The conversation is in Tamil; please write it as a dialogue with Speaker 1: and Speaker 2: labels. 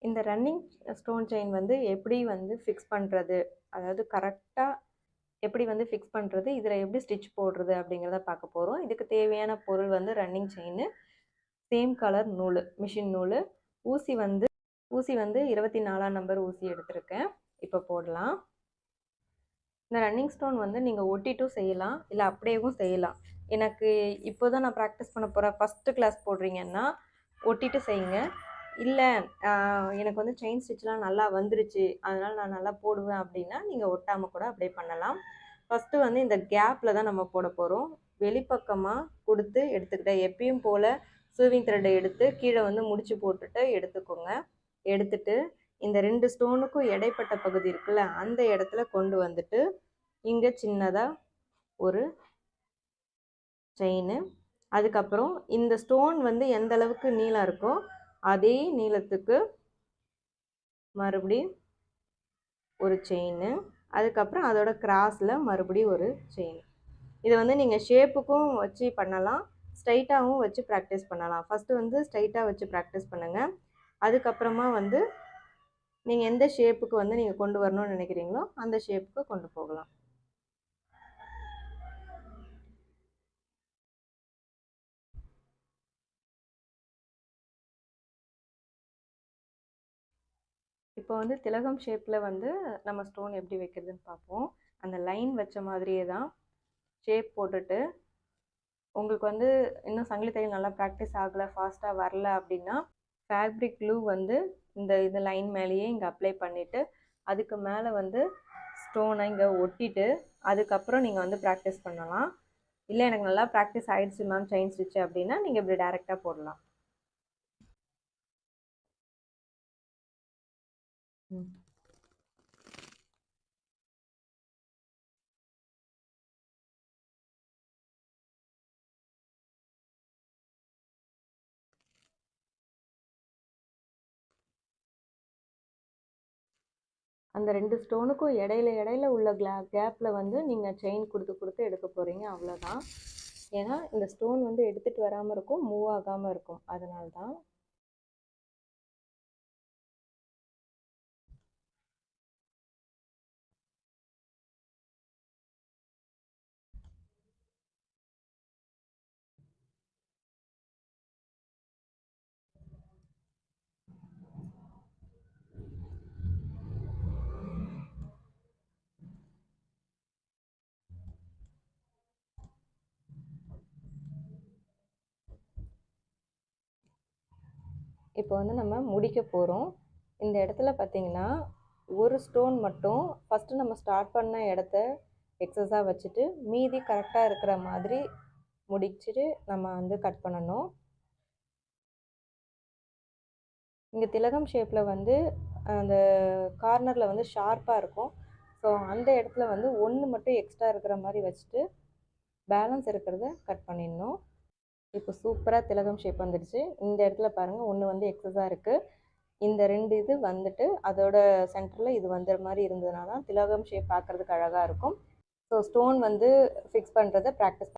Speaker 1: இந்த ரன்னிங் ஸ்டோன் செயின் வந்து எப்படி வந்து ஃபிக்ஸ் பண்ணுறது, அதாவது கரெக்டாக எப்படி வந்து ஃபிக்ஸ் பண்ணுறது, இதில் எப்படி ஸ்டிச் போடுறது அப்படிங்கிறத பார்க்க போகிறோம். இதுக்கு தேவையான பொருள் வந்து ரன்னிங் செயின், சேம் கலர் நூல், மிஷின் நூல், ஊசி வந்து 24ஆம் நம்பர் ஊசி எடுத்திருக்கேன். இப்போ போடலாம். இந்த ரன்னிங் ஸ்டோன் வந்து நீங்கள் ஒட்டிட்டும் செய்யலாம், இல்லை அப்படியேவும் செய்யலாம். எனக்கு இப்போ தான் நான் ப்ராக்டிஸ் பண்ண போகிறேன், ஃபஸ்ட்டு கிளாஸ் போடுறீங்கன்னா ஒட்டிட்டு செய்யுங்க. இல்லை எனக்கு வந்து செயின் ஸ்டிச்லாம் நல்லா வந்துருச்சு, அதனால் நான் நல்லா போடுவேன் அப்படின்னா நீங்கள் ஒட்டாமல் கூட அப்படியே பண்ணலாம். ஃபஸ்ட்டு வந்து இந்த கேப்பில் தான் நம்ம போட போகிறோம். வெளிப்பக்கமாக கொடுத்து எடுத்துக்கிட்டேன். எப்பயும் போல் சூவிங் த்ரெட்டை எடுத்து கீழே வந்து முடிச்சு போட்டுட்டு எடுத்துக்கோங்க. எடுத்துட்டு இந்த 2 ஸ்டோனுக்கும் இடைப்பட்ட பகுதி இருக்குல்ல, அந்த இடத்துல கொண்டு வந்துட்டு இங்கே சின்னதாக ஒரு செயின், அதுக்கப்புறம் இந்த ஸ்டோன் வந்து எந்த அளவுக்கு நீளம் இருக்கோ அதே நீளத்துக்கு மறுபடியும் ஒரு செயின், அதுக்கப்புறம் அதோட கிராஸில் மறுபடியும் ஒரு செயின். இதை வந்து நீங்கள் ஷேப்புக்கும் வச்சு பண்ணலாம், ஸ்ட்ரைட்டாகவும் வச்சு ப்ராக்டிஸ் பண்ணலாம். ஃபஸ்ட்டு வந்து ஸ்ட்ரைட்டாக வச்சு ப்ராக்டிஸ் பண்ணுங்கள். அதுக்கப்புறமா வந்து நீங்கள் எந்த ஷேப்புக்கு வந்து நீங்கள் கொண்டு வரணும்னு நினைக்கிறீங்களோ அந்த ஷேப்புக்கு கொண்டு போகலாம். இப்போ வந்து திலகம் ஷேப்பில் வந்து நம்ம ஸ்டோன் எப்படி வைக்கிறதுன்னு பார்ப்போம். அந்த லைன் வச்ச மாதிரியே தான் ஷேப் போட்டுட்டு, உங்களுக்கு வந்து இன்னும் சங்கிலி தையல் நல்லா ப்ராக்டிஸ் ஆகலை, ஃபாஸ்ட்டாக வரல அப்படின்னா ஃபேப்ரிக் க்ளூ வந்து இந்த லைன் மேலேயே இங்கே அப்ளை பண்ணிவிட்டு அதுக்கு மேலே வந்து ஸ்டோனை இங்கே ஒட்டிட்டு அதுக்கப்புறம் நீங்கள் வந்து ப்ராக்டிஸ் பண்ணலாம். இல்லை எனக்கு நல்லா ப்ராக்டிஸ் ஆகிடுச்சு மேம் செயின் ஸ்டிச்சு அப்படின்னா நீங்கள் இப்படி டேரெக்டாக போடலாம். அந்த 2 ஸ்டோனுக்கும் இடையில உள்ள கேப்பில் வந்து நீங்கள் செயின் கொடுத்து எடுக்க போகிறீங்க, அவ்வளோதான். ஏன்னா இந்த ஸ்டோன் வந்து எடுத்துகிட்டு வராமல் இருக்கும், மூவ் ஆகாமல் இருக்கும், அதனால தான். இப்போ வந்து நம்ம முடிக்க போகிறோம். இந்த இடத்துல பார்த்திங்கன்னா ஒரு ஸ்டோன் மட்டும் ஃபஸ்ட்டு நம்ம ஸ்டார்ட் பண்ண இடத்த எக்ஸஸாக வச்சுட்டு மீதி கரெக்டாக இருக்கிற மாதிரி முடிச்சுட்டு நம்ம வந்து கட் பண்ணணும். இங்கே திலகம் ஷேப்பில் வந்து அந்த கார்னரில் வந்து ஷார்ப்பாக இருக்கும். ஸோ அந்த இடத்துல வந்து ஒன்று மட்டும் எக்ஸ்ட்ரா இருக்கிற மாதிரி வச்சுட்டு பேலன்ஸ் இருக்கிறத கட் பண்ணிடணும். இப்போ சூப்பராக திலகம் ஷேப் வந்துடுச்சு. இந்த இடத்துல பாருங்கள், ஒன்று வந்து எக்ஸஸாக இருக்குது. இந்த 2 இது வந்துட்டு அதோட சென்டரில் இது வந்துற மாதிரி இருந்ததுனால தான் திலகம் ஷேப் பார்க்குறதுக்கு அழகாக இருக்கும். ஸோ ஸ்டோன் வந்து ஃபிக்ஸ் பண்ணுறதை ப்ராக்டிஸ்